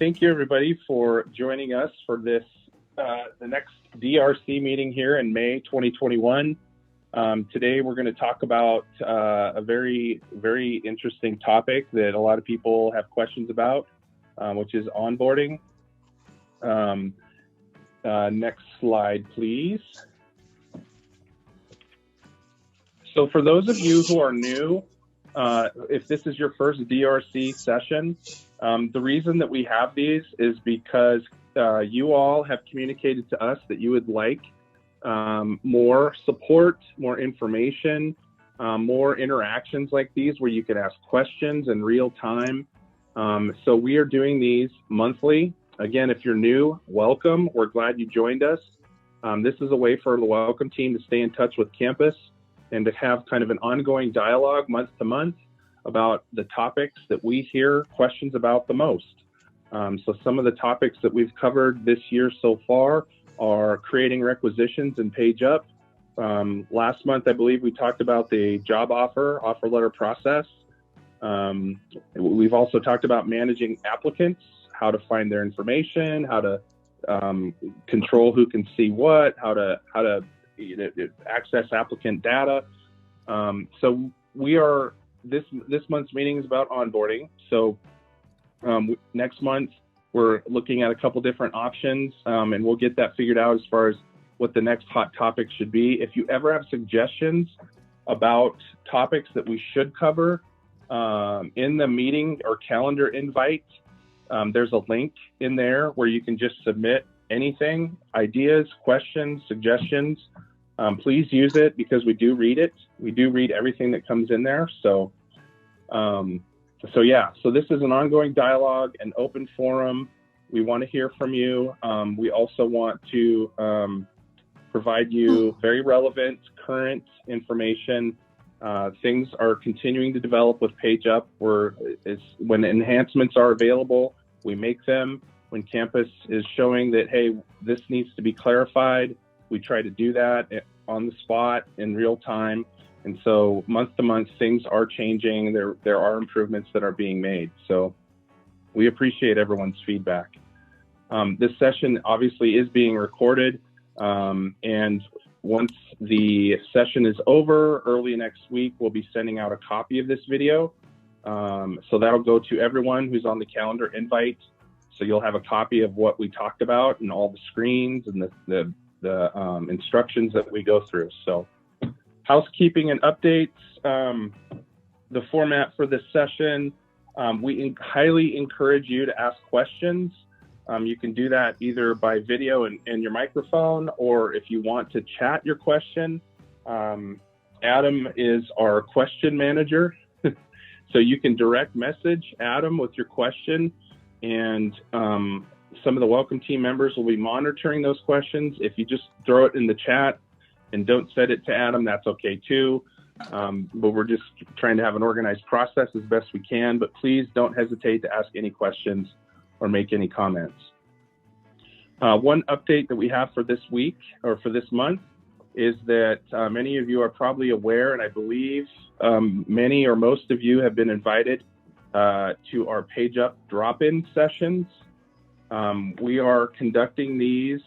thank you everybody for joining us for this, the next DRC meeting here in May 2021. Today we're going to talk about a very, very interesting topic that a lot of people have questions about, which is onboarding. Next slide, please. So for those of you who are new, if this is your first DRC session, the reason that we have these is because you all have communicated to us that you would like more support, more information, more interactions like these where you could ask questions in real time. So we are doing these monthly. Again, if you're new, welcome. We're glad you joined us. This is a way for the Welcome team to stay in touch with campus and to have kind of an ongoing dialogue month to month about the topics that we hear questions about the most. So some of the topics that we've covered this year so far are creating requisitions and page up. Last month, I believe we talked about the job offer letter process. We've also talked about managing applicants, how to find their information, how to control who can see what, how to access applicant data. So we are, this month's meeting is about onboarding. So next month, we're looking at a couple different options, and we'll get that figured out as far as what the next hot topic should be. If you ever have suggestions about topics that we should cover in the meeting or calendar invite, there's a link in there where you can just submit anything, ideas, questions, suggestions. Please use it because we do read it. We do read everything that comes in there. So this is an ongoing dialogue, an open forum. We want to hear from you. We also want to provide you very relevant, current information. Things are continuing to develop with PageUp. When enhancements are available, we make them. When campus is showing that, hey, this needs to be clarified, we try to do that on the spot in real time. And so month to month, things are changing. There are improvements that are being made. So we appreciate everyone's feedback. This session obviously is being recorded. And once the session is over, early next week, we'll be sending out a copy of this video. So that'll go to everyone who's on the calendar invite. So you'll have a copy of what we talked about and all the screens and the instructions that we go through. So housekeeping and updates, the format for this session, we highly encourage you to ask questions. You can do that either by video and your microphone, or if you want to chat your question, Adam is our question manager. So you can direct message Adam with your question, and some of the Welcome team members will be monitoring those questions. If you just throw it in the chat and don't send it to Adam, that's okay too. But we're just trying to have an organized process as best we can, but please don't hesitate to ask any questions or make any comments. One update that we have for this week or for this month is that many of you are probably aware, and I believe many or most of you have been invited to our PageUp drop-in sessions. We are conducting these,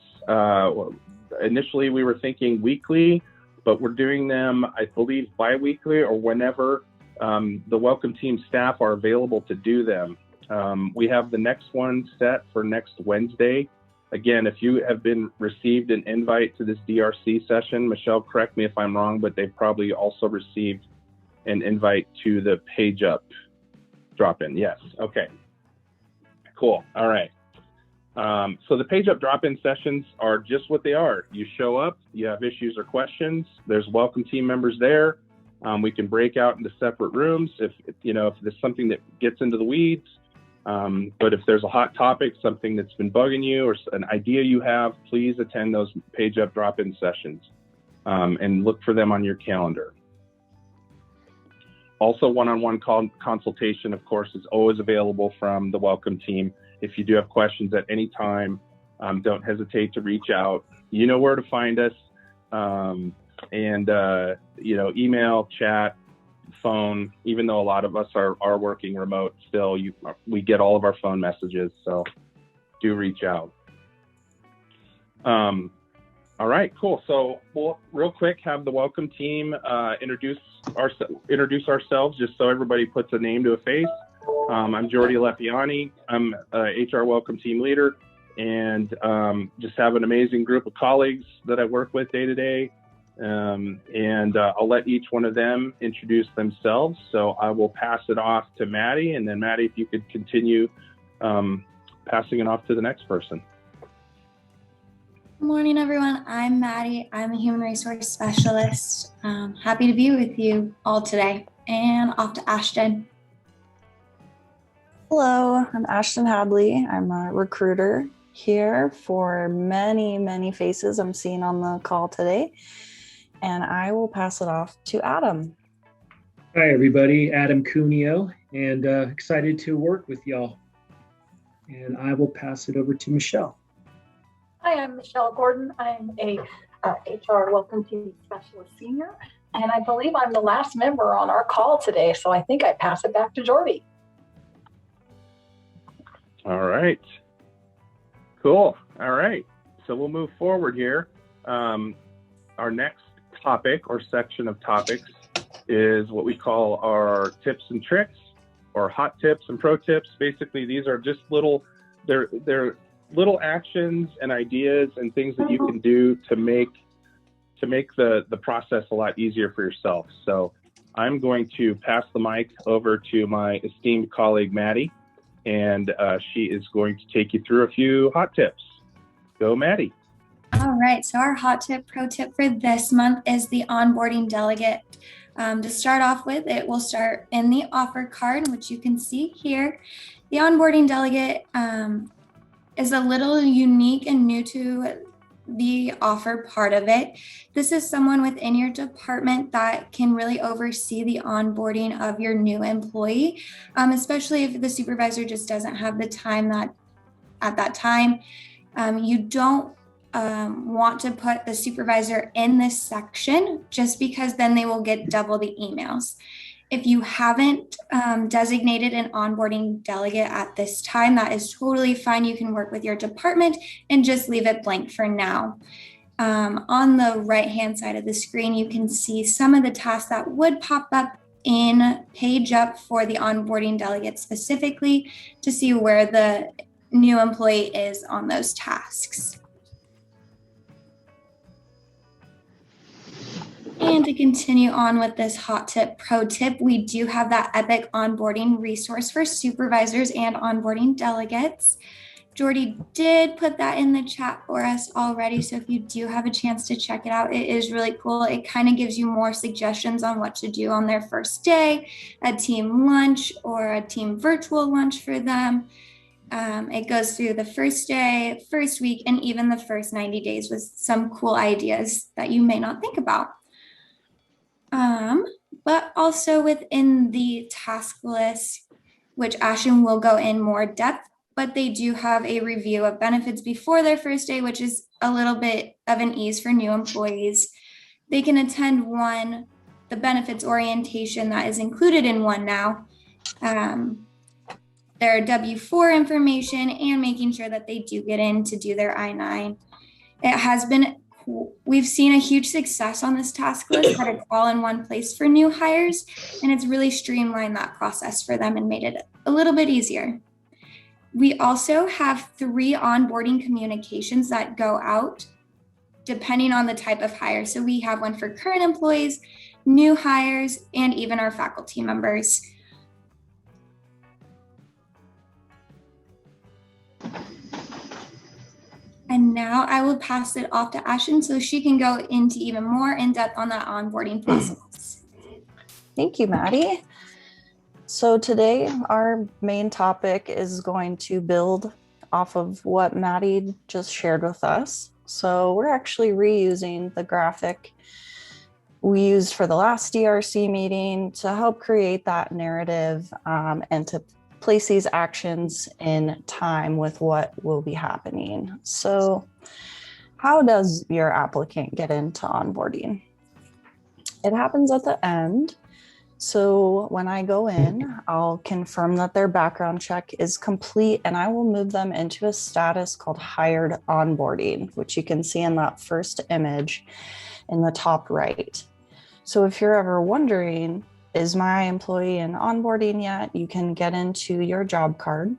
initially we were thinking weekly, but we're doing them, I believe, bi-weekly or whenever the Welcome team staff are available to do them. We have the next one set for next Wednesday. Again, if you have received an invite to this DRC session, Michelle, correct me if I'm wrong, but they've probably also received an invite to the PageUp drop-in. Yes, okay, cool, all right. So the PageUp drop-in sessions are just what they are. You show up, you have issues or questions, there's Welcome team members there. We can break out into separate rooms if there's something that gets into the weeds. But if there's a hot topic, something that's been bugging you or an idea you have, please attend those PageUp drop-in sessions and look for them on your calendar. Also, one-on-one consultation, of course, is always available from the Welcome team. If you do have questions at any time, don't hesitate to reach out. You know where to find us, email, chat, phone. Even though a lot of us are working remote, still we get all of our phone messages. So do reach out. All right, cool. So we'll real quick have the welcome team introduce ourselves, just so everybody puts a name to a face. I'm Jordy Lepiani. I'm HR welcome team leader, and just have an amazing group of colleagues that I work with day to day. And I'll let each one of them introduce themselves. So I will pass it off to Maddie, and then Maddie, if you could continue passing it off to the next person. Good morning, everyone. I'm Maddie. I'm a human resource specialist. Happy to be with you all today. And off to Ashton. Hello, I'm Ashton Hadley. I'm a recruiter here for many faces I'm seeing on the call today. And I will pass it off to Adam. Hi, everybody. Adam Cuneo, and excited to work with y'all. And I will pass it over to Michelle. Hi, I'm Michelle Gordon. I'm a HR Welcome Team Specialist Senior, and I believe I'm the last member on our call today, so I think I pass it back to Jordy. All right. Cool. All right. So we'll move forward here. Our next topic or section of topics is what we call our tips and tricks, or hot tips and pro tips. Basically, these are just they're little actions and ideas and things that you can do to make the process a lot easier for yourself. So I'm going to pass the mic over to my esteemed colleague, Maddie, and she is going to take you through a few hot tips. Go, Maddie. All right, so our hot tip, pro tip for this month is the onboarding delegate. To start off with, it will start in the offer card, which you can see here. The onboarding delegate is a little unique and new to the offer part of it. This is someone within your department that can really oversee the onboarding of your new employee, especially if the supervisor just doesn't have the time at that time. You don't want to put the supervisor in this section, just because then they will get double the emails. If you haven't designated an onboarding delegate at this time, that is totally fine. You can work with your department and just leave it blank for now. On the right-hand side of the screen, you can see some of the tasks that would pop up in Page Up for the onboarding delegate specifically, to see where the new employee is on those tasks. And to continue on with this hot tip, pro tip, we do have that epic onboarding resource for supervisors and onboarding delegates. Jordy did put that in the chat for us already, so if you do have a chance to check it out, it is really cool. It kind of gives you more suggestions on what to do on their first day, a team lunch or a team virtual lunch for them. It goes through the first day, first week, and even the first 90 days with some cool ideas that you may not think about. But also within the task list, which Ashton will go in more depth, but they do have a review of benefits before their first day, which is a little bit of an ease for new employees. They can attend the benefits orientation that is included in one now. Their W-4 information, and making sure that they do get in to do their I-9. We've seen a huge success on this task list, that it's all in one place for new hires, and it's really streamlined that process for them and made it a little bit easier. We also have 3 onboarding communications that go out depending on the type of hire. So we have one for current employees, new hires, and even our faculty members. And now I will pass it off to Ashton so she can go into even more in depth on that onboarding process. Thank you, Maddie. So today our main topic is going to build off of what Maddie just shared with us. So we're actually reusing the graphic we used for the last DRC meeting to help create that narrative and to place these actions in time with what will be happening. So how does your applicant get into onboarding? It happens at the end. So when I go in, I'll confirm that their background check is complete, and I will move them into a status called hired onboarding, which you can see in that first image in the top right. So if you're ever wondering, is my employee in onboarding yet? You can get into your job card,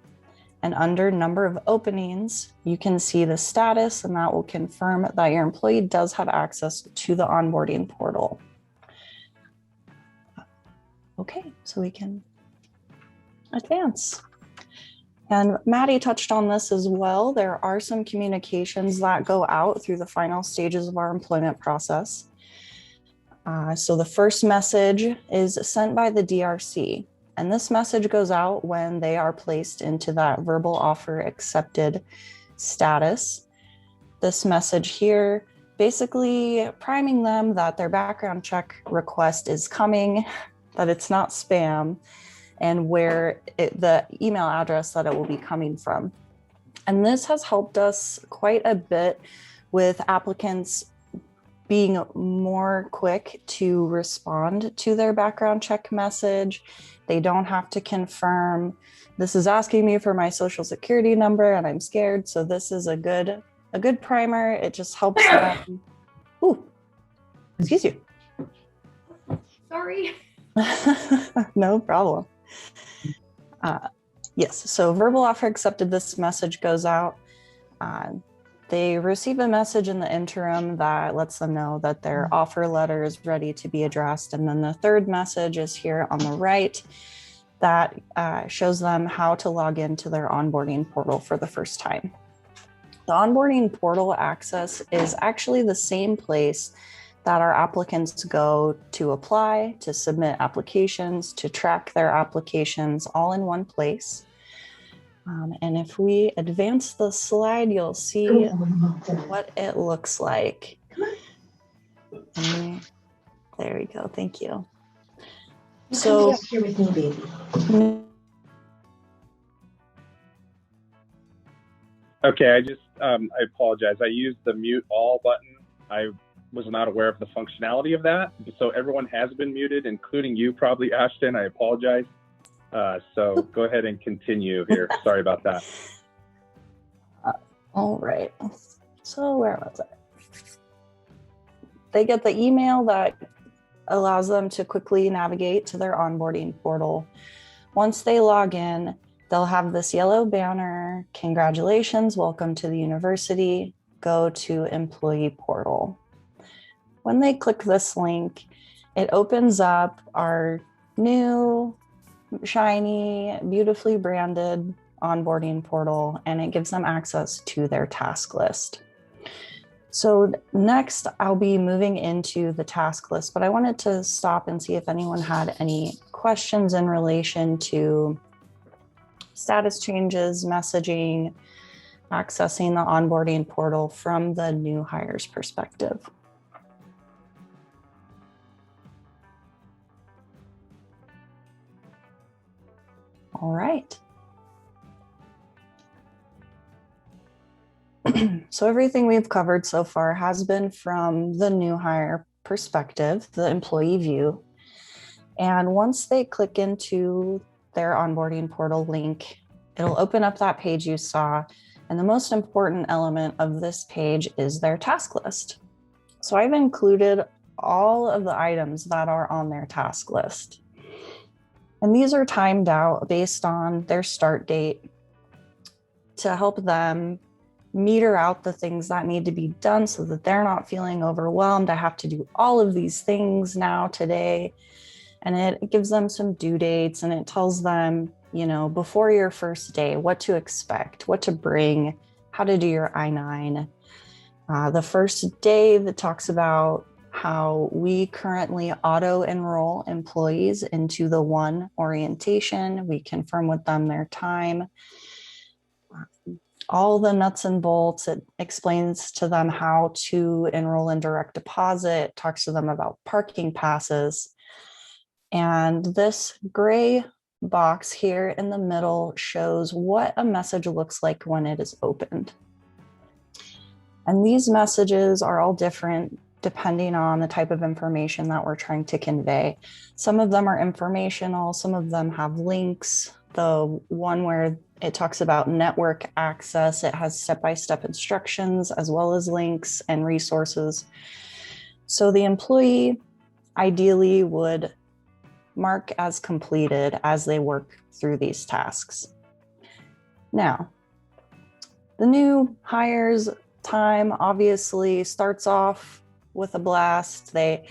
and under number of openings, you can see the status, and that will confirm that your employee does have access to the onboarding portal. Okay, so we can advance. And Maddie touched on this as well. There are some communications that go out through the final stages of our employment process. So the first message is sent by the DRC, and this message goes out when they are placed into that verbal offer accepted status. This message here, basically priming them that their background check request is coming, that it's not spam, and where the email address that it will be coming from. And this has helped us quite a bit with applicants being more quick to respond to their background check message. They don't have to confirm, this is asking me for my social security number and I'm scared. So this is a good primer. It just helps them. Ooh, excuse you. Sorry. No problem. Yes, so verbal offer accepted, this message goes out. They receive a message in the interim that lets them know that their offer letter is ready to be addressed. And then the third message is here on the right that shows them how to log into their onboarding portal for the first time. The onboarding portal access is actually the same place that our applicants go to apply, to submit applications, to track their applications, all in one place. And if we advance the slide, you'll see what it looks like. There we go. Thank you. So here with me, baby. Okay, I apologize. I used the mute all button. I was not aware of the functionality of that. So everyone has been muted, including you probably, Ashton. I apologize. So go ahead and continue here. Sorry about that. All right. So where was it? They get the email that allows them to quickly navigate to their onboarding portal. Once they log in, they'll have this yellow banner, congratulations, welcome to the university, go to employee portal. When they click this link, it opens up our new, shiny, beautifully branded onboarding portal, and it gives them access to their task list. So next, I'll be moving into the task list, but I wanted to stop and see if anyone had any questions in relation to status changes, messaging, accessing the onboarding portal from the new hires perspective. All right. So everything we've covered so far has been from the new hire perspective, the employee view. And once they click into their onboarding portal link, it'll open up that page you saw. And the most important element of this page is their task list. So I've included all of the items that are on their task list. And these are timed out based on their start date to help them meter out the things that need to be done so that they're not feeling overwhelmed. I have to do all of these things now today. And it gives them some due dates, and it tells them, you know, before your first day, what to expect, what to bring, how to do your I-9. The first day that talks about how we currently auto-enroll employees into the one orientation. We confirm with them their time. All the nuts and bolts. It explains to them how to enroll in direct deposit, talks to them about parking passes. And this gray box here in the middle shows what a message looks like when it is opened. And these messages are all different depending on the type of information that we're trying to convey. Some of them are informational, some of them have links. The one where it talks about network access, it has step-by-step instructions as well as links and resources. So the employee ideally would mark as completed as they work through these tasks. Now, the new hires time obviously starts off with a blast. They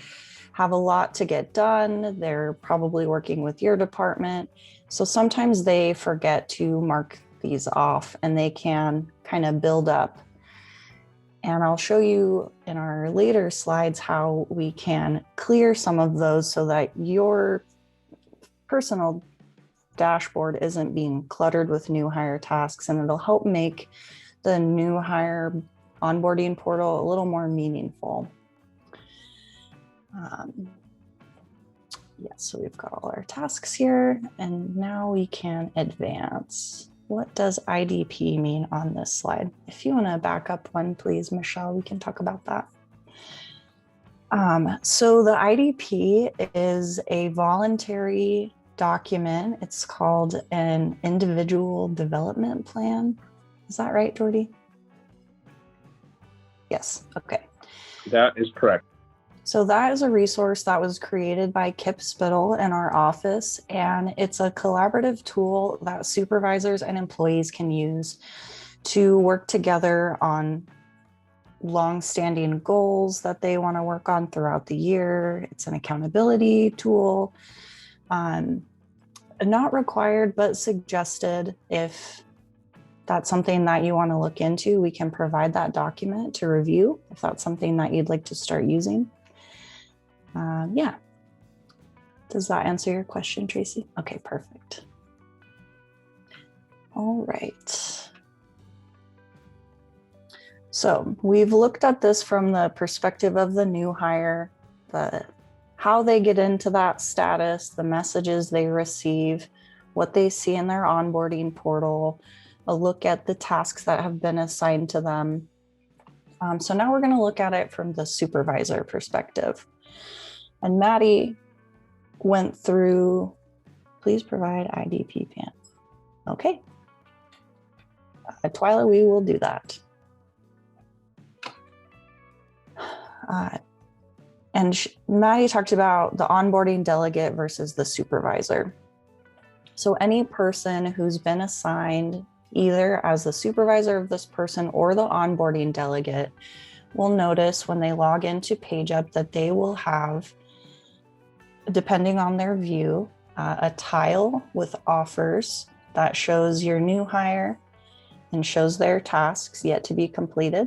have a lot to get done. They're probably working with your department. So sometimes they forget to mark these off and they can kind of build up. And I'll show you in our later slides how we can clear some of those so that your personal dashboard isn't being cluttered with new hire tasks, and it'll help make the new hire onboarding portal a little more meaningful. So we've got all our tasks here, and now we can advance. What does IDP mean on this slide? If you want to back up one, please, Michelle, we can talk about that. So the IDP is a voluntary document. It's called an individual development plan. Is that right, Jordy? Yes, okay. That is correct. So that is a resource that was created by Kip Spittle in our office, and it's a collaborative tool that supervisors and employees can use to work together on long-standing goals that they want to work on throughout the year. It's an accountability tool, not required, but suggested. If that's something that you want to look into, we can provide that document to review if that's something that you'd like to start using. Yeah. Does that answer your question, Tracy? Okay, perfect. All right. So we've looked at this from the perspective of the new hire, how they get into that status, the messages they receive, what they see in their onboarding portal, a look at the tasks that have been assigned to them. So now we're going to look at it from the supervisor perspective. And Maddie went through, please provide IDP PAN. Okay. Twyla, we will do that. Maddie talked about the onboarding delegate versus the supervisor. So any person who's been assigned either as the supervisor of this person or the onboarding delegate will notice when they log into PageUp that they will have, depending on their view, a tile with offers that shows your new hire and shows their tasks yet to be completed.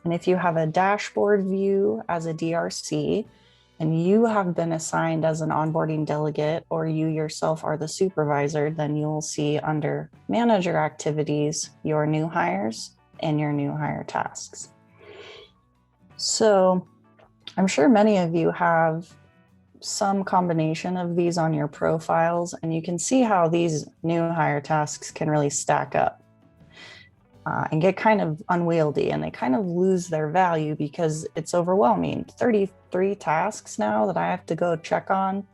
And if you have a dashboard view as a DRC and you have been assigned as an onboarding delegate, or you yourself are the supervisor, then you'll see under manager activities your new hires and your new hire tasks. So I'm sure many of you have some combination of these on your profiles, and you can see how these new hire tasks can really stack up and get kind of unwieldy, and they kind of lose their value because it's overwhelming. 33 tasks now that I have to go check on.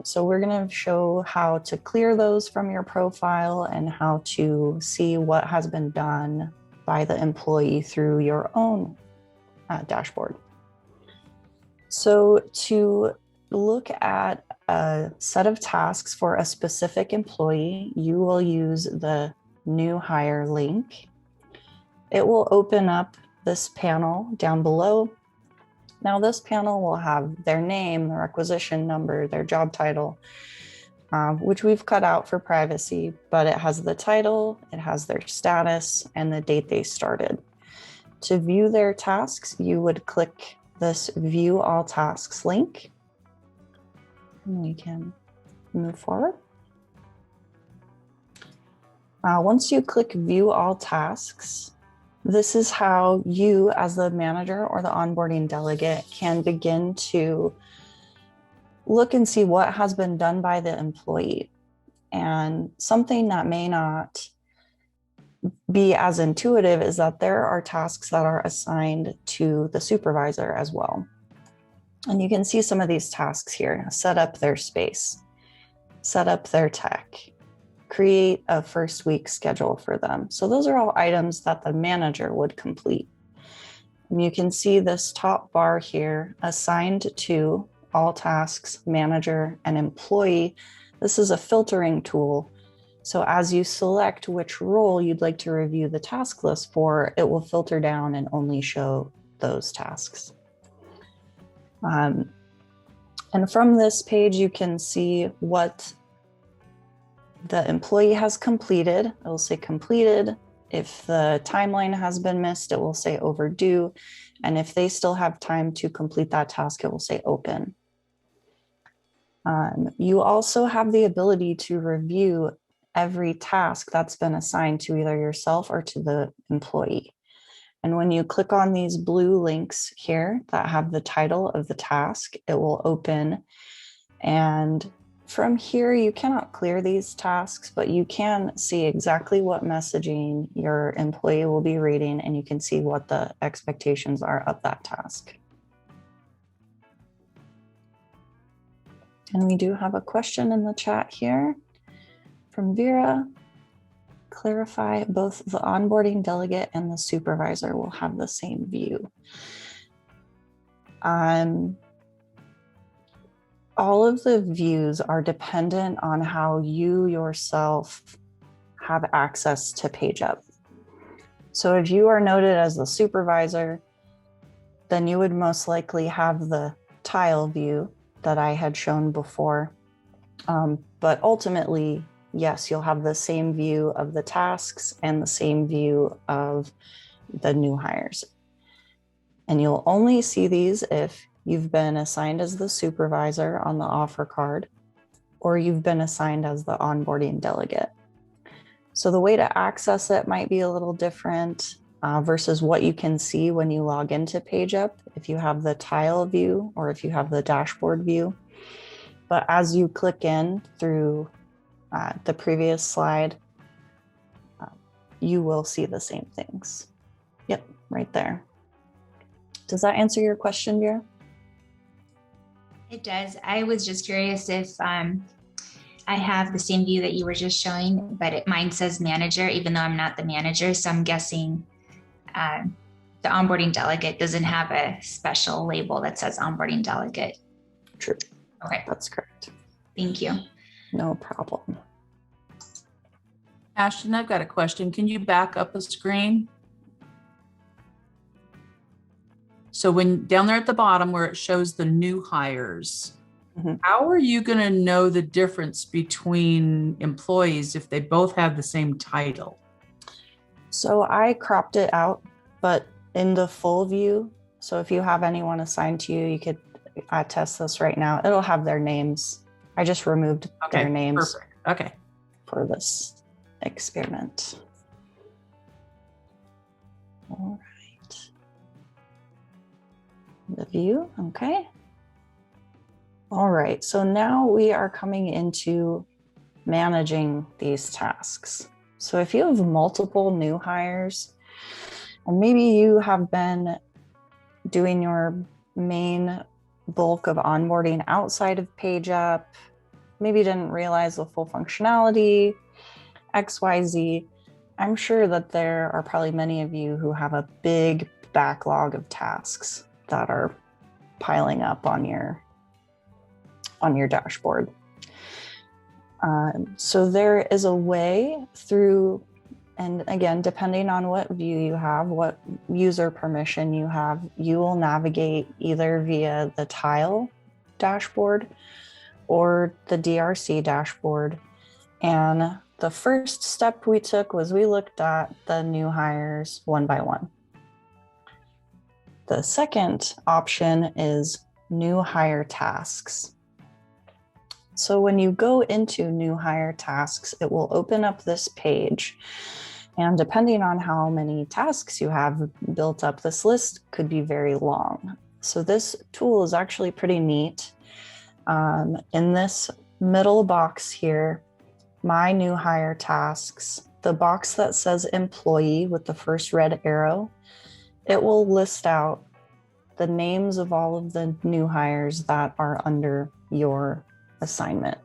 So we're going to show how to clear those from your profile and how to see what has been done by the employee through your own dashboard. So to look at a set of tasks for a specific employee, you will use the new hire link. It will open up this panel down below. Now this panel will have their name, their requisition number, their job title, which we've cut out for privacy, but it has the title, it has their status, and the date they started. To view their tasks, you would click this View All Tasks link. And we can move forward. Once you click View All Tasks, this is how you, as the manager or the onboarding delegate, can begin to look and see what has been done by the employee. And something that may not be as intuitive is that there are tasks that are assigned to the supervisor as well. And you can see some of these tasks here: set up their space, set up their tech, create a first week schedule for them. So those are all items that the manager would complete. And you can see this top bar here, assigned to all tasks, manager, and employee. This is a filtering tool. So as you select which role you'd like to review the task list for, it will filter down and only show those tasks. And from this page, you can see what the employee has completed. It will say completed. If the timeline has been missed, it will say overdue. And if they still have time to complete that task, it will say open. You also have the ability to review every task that's been assigned to either yourself or to the employee. And when you click on these blue links here that have the title of the task, it will open. And from here, you cannot clear these tasks, but you can see exactly what messaging your employee will be reading, and you can see what the expectations are of that task. And we do have a question in the chat here from Vera. Clarify, both the onboarding delegate and the supervisor will have the same view. All of the views are dependent on how you yourself have access to PageUp. So if you are noted as the supervisor, then you would most likely have the tile view that I had shown before. But ultimately, yes, you'll have the same view of the tasks and the same view of the new hires. And you'll only see these if you've been assigned as the supervisor on the offer card, or you've been assigned as the onboarding delegate. So the way to access it might be a little different versus what you can see when you log into PageUp, if you have the tile view or if you have the dashboard view. But as you click in through the previous slide, you will see the same things. Yep, right there. Does that answer your question, Vera? It does. I was just curious if I have the same view that you were just showing, but mine says manager, even though I'm not the manager. So I'm guessing the onboarding delegate doesn't have a special label that says onboarding delegate. True. Okay. That's correct. Thank you. No problem. Ashton, I've got a question. Can you back up a screen? So when down there at the bottom where it shows the new hires, how are you going to know the difference between employees if they both have the same title? So I cropped it out, but in the full view, so if you have anyone assigned to you, you could test this right now. It'll have their names. I just removed their names. Perfect. Okay. For this experiment. All right. The view, okay. All right, so now we are coming into managing these tasks. So if you have multiple new hires, and maybe you have been doing your main bulk of onboarding outside of PageUp, maybe didn't realize the full functionality, XYZ, I'm sure that there are probably many of you who have a big backlog of tasks that are piling up on your dashboard. So there is a way through, and again, depending on what view you have, what user permission you have, you will navigate either via the tile dashboard or the DRC dashboard. And the first step we took was we looked at the new hires one by one. The second option is new hire tasks. So when you go into new hire tasks, it will open up this page. And depending on how many tasks you have built up, this list could be very long. So this tool is actually pretty neat. In this middle box here, my new hire tasks, the box that says employee with the first red arrow, it will list out the names of all of the new hires that are under your assignment.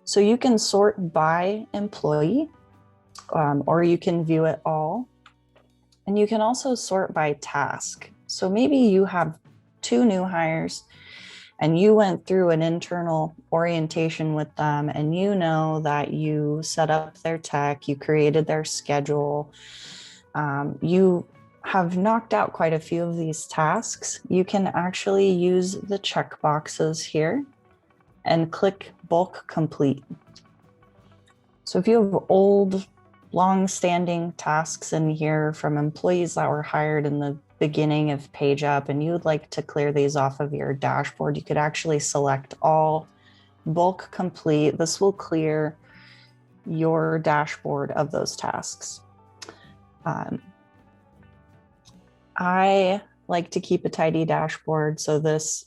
So you can sort by employee, or you can view it all. And you can also sort by task. So maybe you have 2 new hires and you went through an internal orientation with them, and you know that you set up their tech, you created their schedule, you have knocked out quite a few of these tasks. You can actually use the check boxes here and click bulk complete. So if you have old, long-standing tasks in here from employees that were hired in the beginning of PageUp, and you would like to clear these off of your dashboard, you could actually select all, bulk complete. This will clear your dashboard of those tasks. I like to keep a tidy dashboard, so this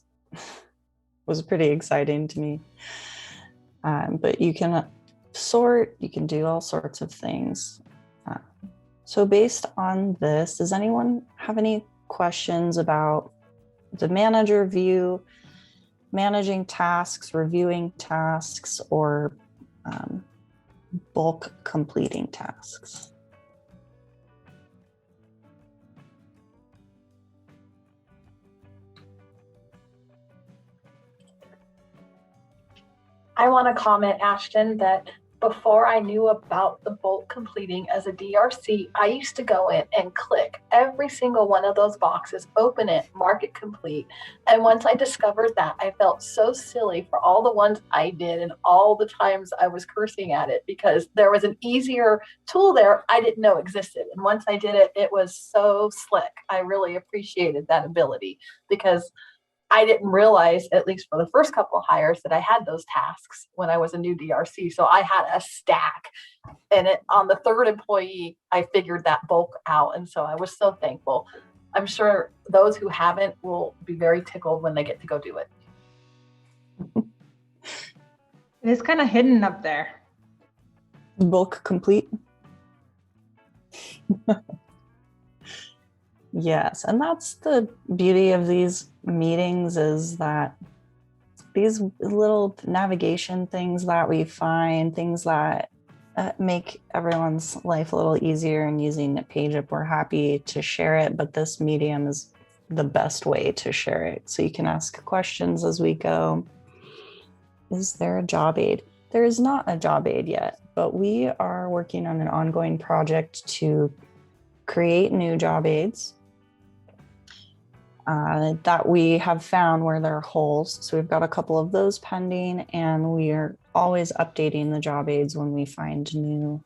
was pretty exciting to me. But you can sort, you can do all sorts of things. So based on this, does anyone have any questions about the manager view, managing tasks, reviewing tasks, or bulk completing tasks? I want to comment, Ashton, that before I knew about the bulk completing as a DRC, I used to go in and click every single one of those boxes, open it, mark it complete. And once I discovered that, I felt so silly for all the ones I did and all the times I was cursing at it, because there was an easier tool there I didn't know existed. And once I did it, it was so slick. I really appreciated that ability, because I didn't realize, at least for the first couple of hires, that I had those tasks when I was a new DRC. So I had a stack, and on the 3rd employee, I figured that bulk out. And so I was so thankful. I'm sure those who haven't will be very tickled when they get to go do it. It is kind of hidden up there. Bulk complete. Yes, and that's the beauty of these meetings, is that these little navigation things that we find, things that make everyone's life a little easier, and using PageUp, we're happy to share it, but this medium is the best way to share it. So you can ask questions as we go. Is there a job aid? There is not a job aid yet, but we are working on an ongoing project to create new job aids that we have found where there are holes. So we've got a couple of those pending, and we are always updating the job aids when we find new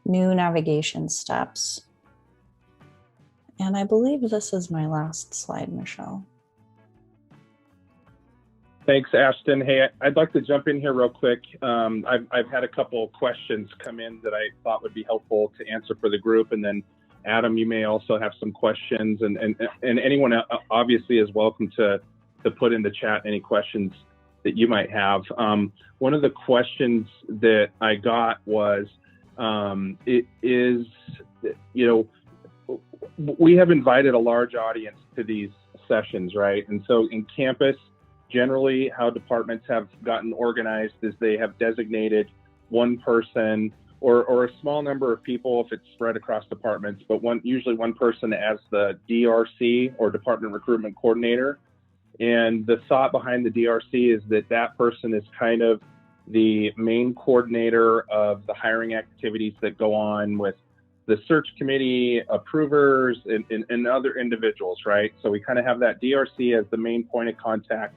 navigation steps. And I believe this is my last slide, Michelle. Thanks, Ashton. Hey, I'd like to jump in here real quick. I've had a couple questions come in that I thought would be helpful to answer for the group, and then Adam, you may also have some questions, and anyone obviously is welcome to put in the chat any questions that you might have. One of the questions that I got was, we have invited a large audience to these sessions, right? And so in campus, generally how departments have gotten organized is they have designated one person or a small number of people if it's spread across departments, but usually one person as the DRC or Department Recruitment Coordinator. And the thought behind the DRC is that that person is kind of the main coordinator of the hiring activities that go on with the search committee, approvers, and other individuals, right? So we kind of have that DRC as the main point of contact.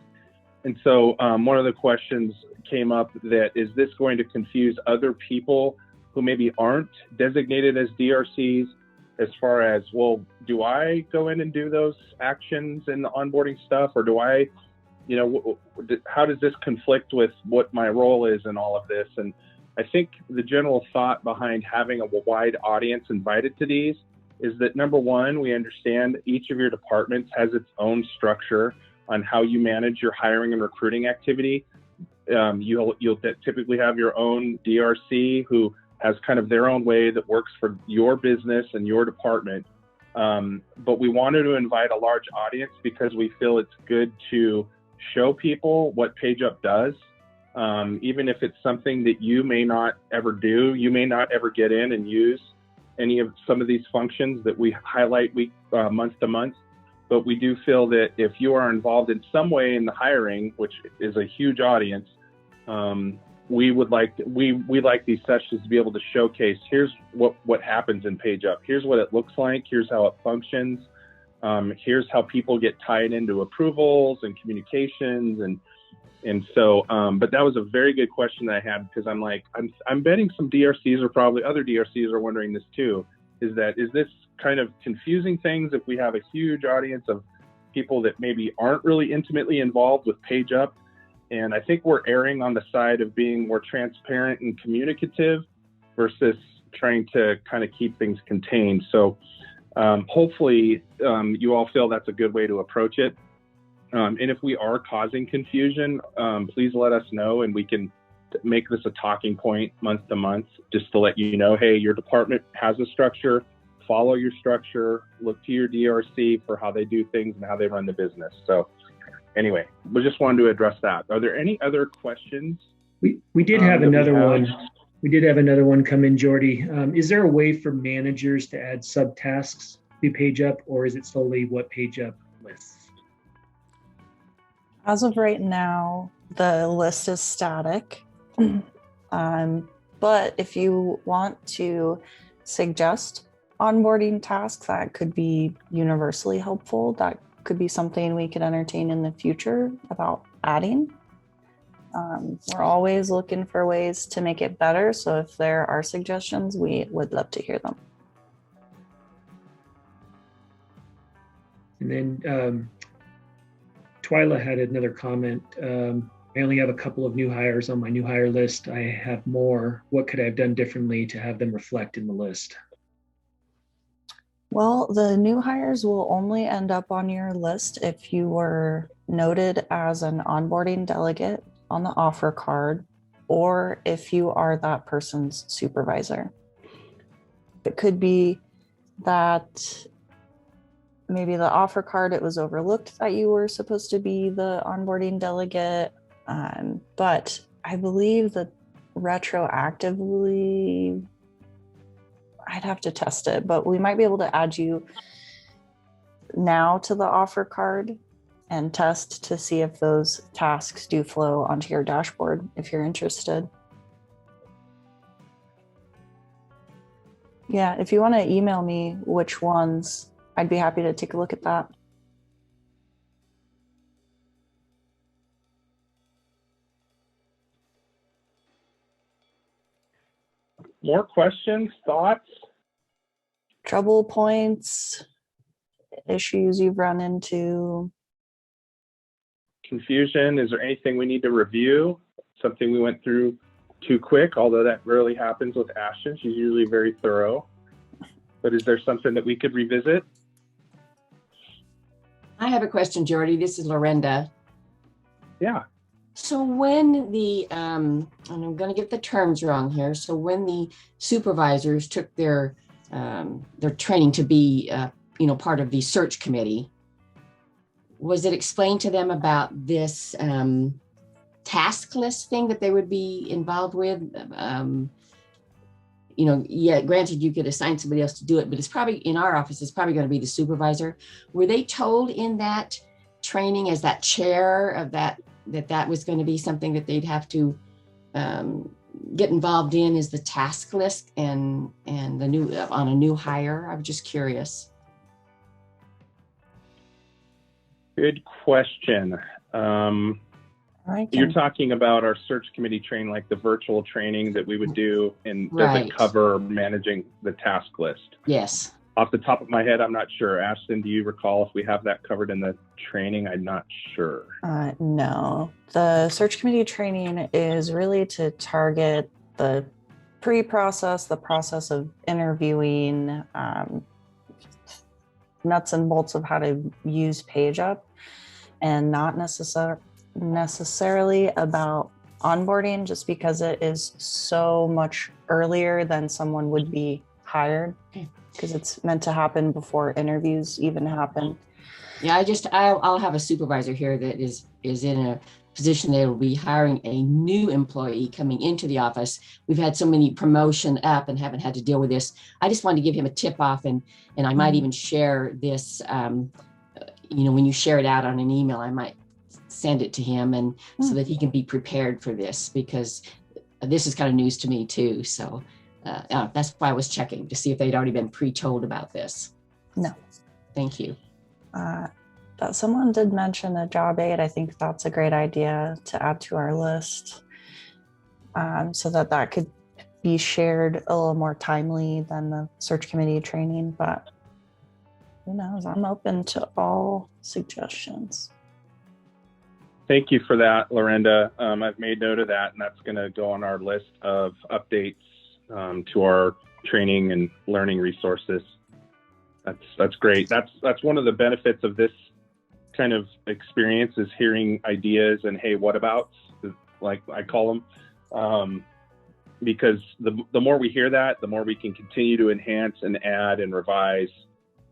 And so one of the questions came up that, is this going to confuse other people who maybe aren't designated as DRCs as far as, well, do I go in and do those actions and the onboarding stuff, or do I, how does this conflict with what my role is in all of this? And I think the general thought behind having a wide audience invited to these is that, number one, we understand each of your departments has its own structure on how you manage your hiring and recruiting activity. You'll typically have your own DRC who as kind of their own way that works for your business and your department. But we wanted to invite a large audience because we feel it's good to show people what PageUp does. Even if it's something that you may not ever do, you may not ever get in and use any of some of these functions that we highlight month to month. But we do feel that if you are involved in some way in the hiring, which is a huge audience, we like these sessions to be able to showcase, here's what happens in PageUp. Here's what it looks like. Here's how it functions. Here's how people get tied into approvals and communications. And so, but that was a very good question that I had, because I'm betting some DRCs, or probably other DRCs, are wondering this too, is this kind of confusing things if we have a huge audience of people that maybe aren't really intimately involved with PageUp? And I think we're erring on the side of being more transparent and communicative versus trying to kind of keep things contained. So hopefully you all feel that's a good way to approach it. And if we are causing confusion, please let us know, and we can make this a talking point month to month, just to let you know, hey, your department has a structure, follow your structure, look to your DRC for how they do things and how they run the business. So anyway, we just wanted to address that. Are there any other questions? We did have another one. We did have another one come in, Jordy. Is there a way for managers to add subtasks to PageUp, or is it solely what PageUp lists? As of right now, the list is static. But if you want to suggest onboarding tasks that could be universally helpful, that could be something we could entertain in the future about adding. We're always looking for ways to make it better. So if there are suggestions, we would love to hear them. And then Twyla had another comment. I only have a couple of new hires on my new hire list. I have more. What could I have done differently to have them reflect in the list? Well, the new hires will only end up on your list if you were noted as an onboarding delegate on the offer card, or if you are that person's supervisor. It could be that maybe the offer card, it was overlooked that you were supposed to be the onboarding delegate. But I believe that retroactively, I'd have to test it, but we might be able to add you now to the offer card and test to see if those tasks do flow onto your dashboard if you're interested. Yeah, if you want to email me which ones, I'd be happy to take a look at that. More questions, thoughts? Trouble points, issues you've run into? Confusion? Is there anything we need to review? Something we went through too quick, although that rarely happens with Ashton. She's usually very thorough. But is there something that we could revisit? I have a question, Jordy. This is Lorenda. Yeah. So when the, and I'm going to get the terms wrong here. So when the supervisors took their training to be, part of the search committee, was it explained to them about this task list thing that they would be involved with? Yeah, granted, you could assign somebody else to do it, but it's probably in our office, it's probably going to be the supervisor. Were they told in that training as that chair of that was going to be something that they'd have to get involved in, is the task list and the new on a new hire? I'm just curious. Good question. You're talking about our search committee training, like the virtual training that we would do, and does it cover managing the task list? Yes. Off the top of my head, I'm not sure. Ashton, do you recall if we have that covered in the training? I'm not sure. No. The search committee training is really to target the pre-process, the process of interviewing, nuts and bolts of how to use PageUp, and not necessarily about onboarding just because it is so much earlier than someone would be hired, because it's meant to happen before interviews even happen. Yeah, I'll have a supervisor here that is in a position that will be hiring a new employee coming into the office. We've had so many promotion up and haven't had to deal with this. I just wanted to give him a tip off, and I might even share this, when you share it out on an email, I might send it to him, and so that he can be prepared for this, because this is kind of news to me too. So that's why I was checking to see if they'd already been pre-told about this. No. Thank you. Someone did mention a job aid. I think that's a great idea to add to our list, so that could be shared a little more timely than the search committee training. But who knows? I'm open to all suggestions. Thank you for that, Lorinda. I've made note of that, and that's going to go on our list of updates to our training and learning resources. That's great. That's one of the benefits of this kind of experience, is hearing ideas and hey, what abouts, like I call them, because the more we hear that, the more we can continue to enhance and add and revise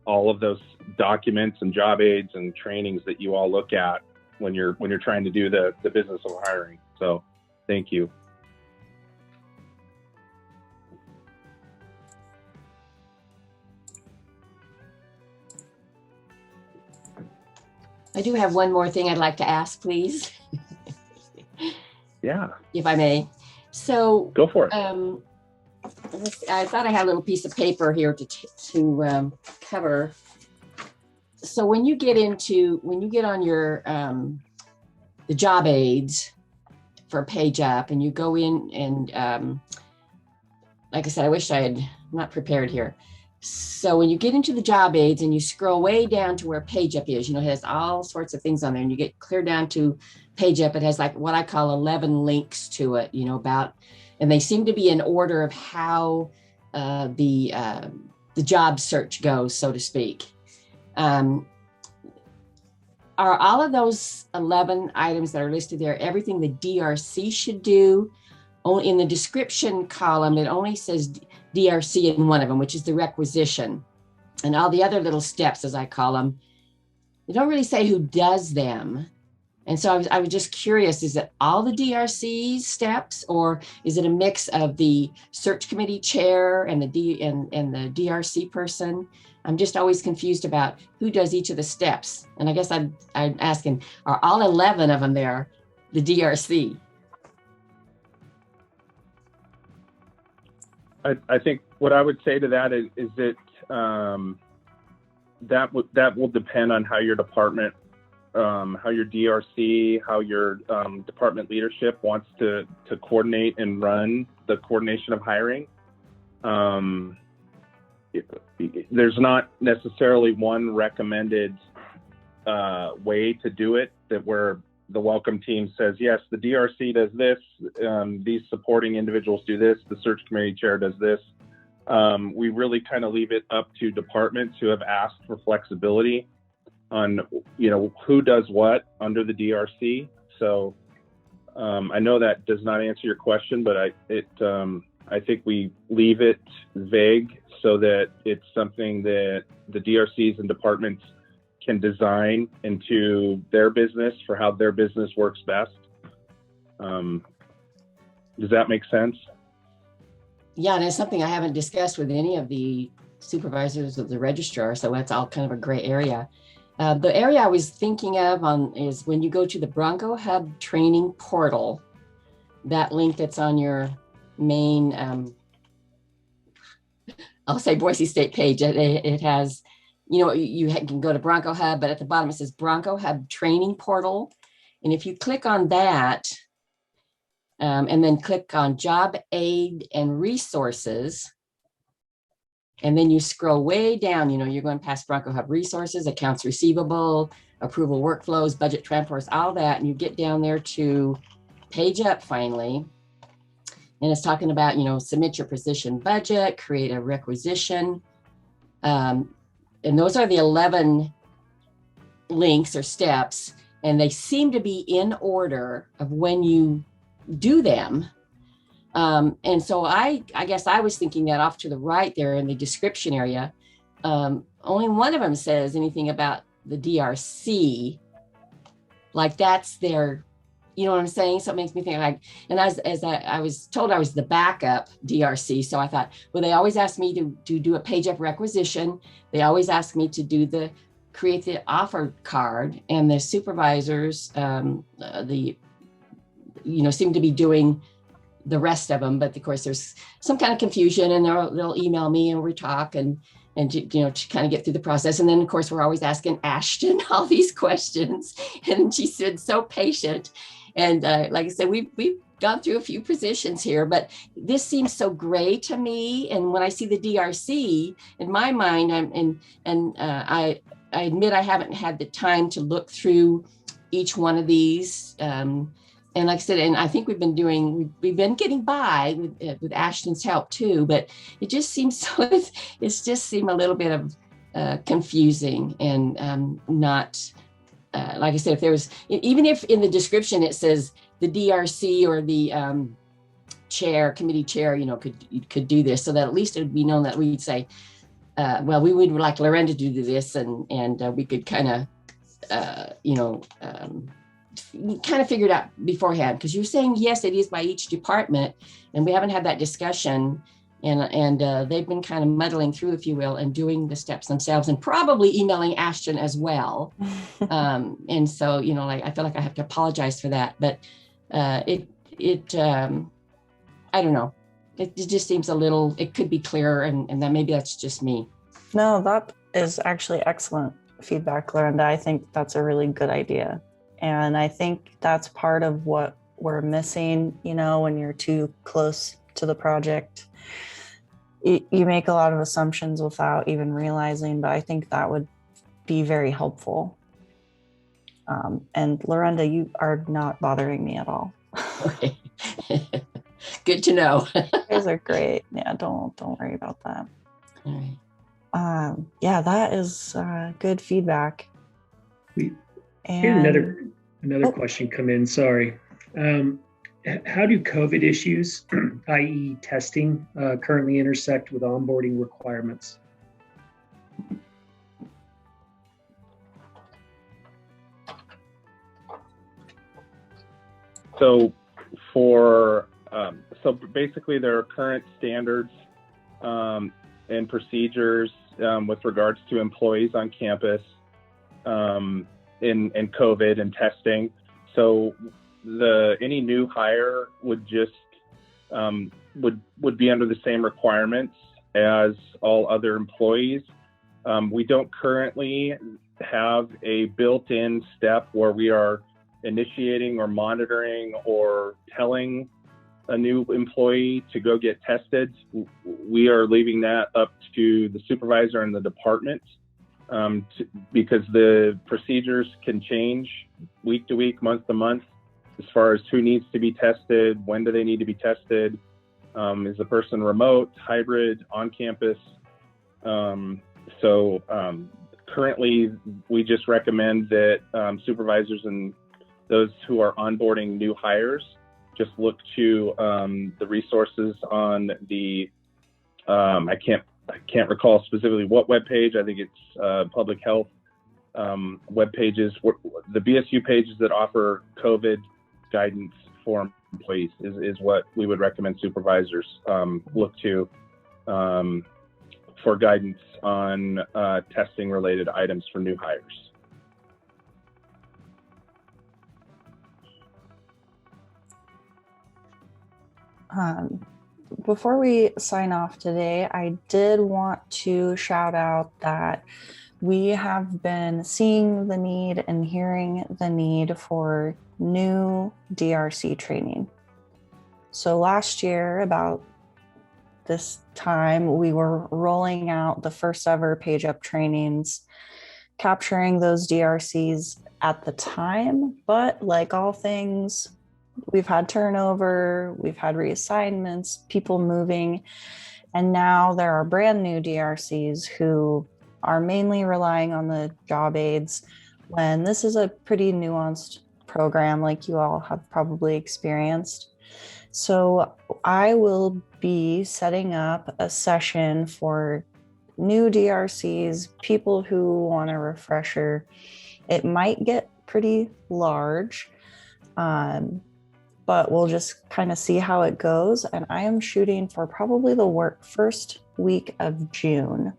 all of those documents and job aids and trainings that you all look at when you're trying to do the business of hiring. So thank you. I do have one more thing I'd like to ask, please. Yeah. If I may. So go for it. I thought I had a little piece of paper here to cover. So when you get on your the job aids for Page Up, and you go in and like I said, I wish I'm not prepared here. So when you get into the job aids and you scroll way down to where Page Up is, it has all sorts of things on there, and you get clear down to Page Up. It has like what I call 11 links to it, about, and they seem to be in order of how the job search goes, so to speak. Are all of those 11 items that are listed there everything the DRC should do? In the description column, it only says DRC in one of them, which is the requisition. And all the other little steps, as I call them, they don't really say who does them. And so I was just curious, is it all the DRC steps, or is it a mix of the search committee chair and the DRC person? I'm just always confused about who does each of the steps. And I guess I'm asking, are all 11 of them there the DRC? I think what I would say to that is that that will depend on how your department, how your DRC, how your department leadership wants to coordinate and run the coordination of hiring. There's not necessarily one recommended way to do it, that where the welcome team says, yes, the DRC does this, these supporting individuals do this, the search committee chair does this. We really kind of leave it up to departments who have asked for flexibility on, who does what under the DRC. So I know that does not answer your question, but I think we leave it vague so that it's something that the DRCs and departments can design into their business for how their business works best. Does that make sense? Yeah, and it's something I haven't discussed with any of the supervisors of the registrar, so that's all kind of a gray area. The area I was thinking of is when you go to the Bronco Hub training portal, that link that's on your main, I'll say Boise State page. It has, you can go to Bronco Hub, but at the bottom it says Bronco Hub training portal. And if you click on that, and then click on job aid and resources, and then you scroll way down, you're going past Bronco Hub resources, accounts receivable, approval workflows, budget transfers, all that. And you get down there to Page Up finally. And it's talking about, submit your position budget, create a requisition. And those are the 11 links or steps. And they seem to be in order of when you do them. And so I guess I was thinking that off to the right there in the description area, only one of them says anything about the DRC, like that's their, you know what I'm saying? So it makes me think like, and as I was told I was the backup DRC. So I thought, well, they always ask me to do a page up requisition. They always ask me to create the offer card, and the supervisors, seem to be doing the rest of them. But of course there's some kind of confusion, and they'll email me and we talk and to kind of get through the process. And then of course we're always asking Ashton all these questions, and she's been so patient. And like I said, we've gone through a few positions here, but this seems so gray to me. And when I see the DRC in my mind, I admit I haven't had the time to look through each one of these. And like I said, and I think we've been getting by with Ashton's help too, but it just seems it's just seemed a little bit of confusing and not, like I said, if there was, even if in the description it says the DRC or the committee chair, could do this, so that at least it would be known that we'd say, well, we would like Lorenda to do this, and we could kind of, kind of figured out beforehand, because you're saying, yes, it is by each department, and we haven't had that discussion, and they've been kind of muddling through, if you will, and doing the steps themselves, and probably emailing Ashton as well. And so, I feel like I have to apologize for that, but I don't know. It just seems it could be clearer, and then maybe that's just me. No, that is actually excellent feedback, Lorenda. I think that's a really good idea. And I think that's part of what we're missing, when you're too close to the project. You make a lot of assumptions without even realizing, but I think that would be very helpful. And Lorenda, you are not bothering me at all. Okay. Good to know. You guys are great. Yeah, don't worry about that. All right. Yeah, that is good feedback. Here's another question come in. Sorry. How do COVID issues, i.e. testing, currently intersect with onboarding requirements? So basically there are current standards and procedures with regards to employees on campus in COVID and testing. So any new hire would just would be under the same requirements as all other employees. We don't currently have a built-in step where we are initiating or monitoring or telling a new employee to go get tested. We are leaving that up to the supervisor and the department, because the procedures can change week to week, month to month, as far as who needs to be tested, when do they need to be tested, is the person remote, hybrid, on campus. Currently, we just recommend that supervisors and those who are onboarding new hires just look to the resources on the, I can't recall specifically what webpage. I think it's public health web pages. The BSU pages that offer COVID guidance for employees is what we would recommend supervisors look to for guidance on testing related items for new hires. Before we sign off today, I did want to shout out that we have been seeing the need and hearing the need for new DRC training. So last year, about this time, we were rolling out the first ever page up trainings, capturing those DRCs at the time, but like all things, we've had turnover, we've had reassignments, people moving, and now there are brand new DRCs who are mainly relying on the job aids, when this is a pretty nuanced program, like you all have probably experienced. So I will be setting up a session for new DRCs, people who want a refresher. It might get pretty large, but we'll just kind of see how it goes. And I am shooting for probably the first week of June.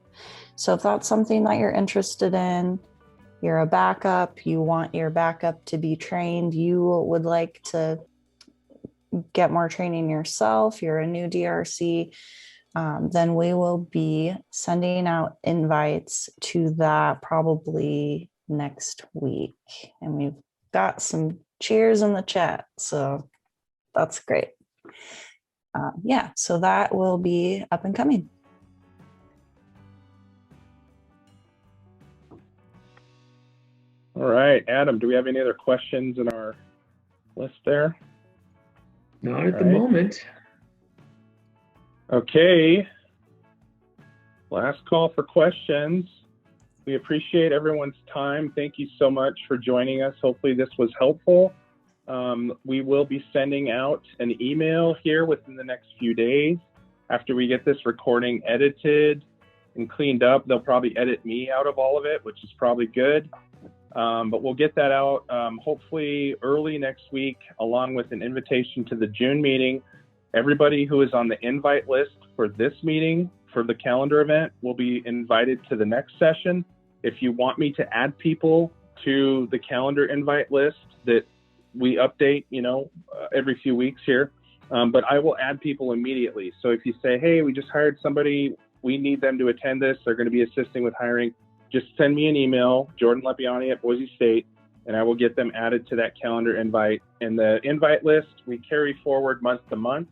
So if that's something that you're interested in, you're a backup, you want your backup to be trained, you would like to get more training yourself, you're a new DRC, then we will be sending out invites to that probably next week. And we've got some cheers in the chat, so that's great. Yeah, so that will be up and coming. All right, Adam, do we have any other questions in our list there? Not at the moment. Okay. Last call for questions. We appreciate everyone's time. Thank you so much for joining us. Hopefully this was helpful. We will be sending out an email here within the next few days. After we get this recording edited and cleaned up, they'll probably edit me out of all of it, which is probably good. But we'll get that out hopefully early next week, along with an invitation to the June meeting. Everybody who is on the invite list for this meeting, for the calendar event, will be invited to the next session. If you want me to add people to the calendar invite list that we update, every few weeks here, but I will add people immediately. So if you say, hey, we just hired somebody, we need them to attend this, they're going to be assisting with hiring, just send me an email, Jordan Lepiani at Boise State, and I will get them added to that calendar invite. And the invite list, we carry forward month to month.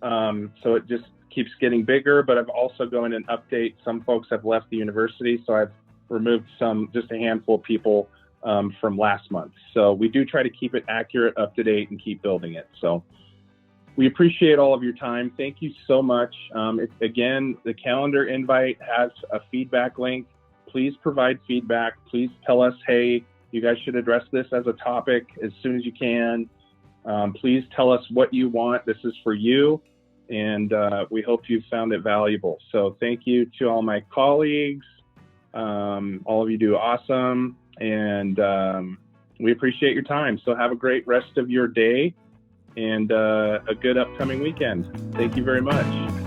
So it just keeps getting bigger, but I've also going and update. Some folks have left the university, so I've removed just a handful of people from last month. So we do try to keep it accurate, up to date, and keep building it. So we appreciate all of your time. Thank you so much. Again, the calendar invite has a feedback link. Please provide feedback. Please tell us, hey, you guys should address this as a topic as soon as you can. Please tell us what you want. This is for you. And we hope you found it valuable. So thank you to all my colleagues. All of you do awesome. And we appreciate your time. So have a great rest of your day and a good upcoming weekend. Thank you very much.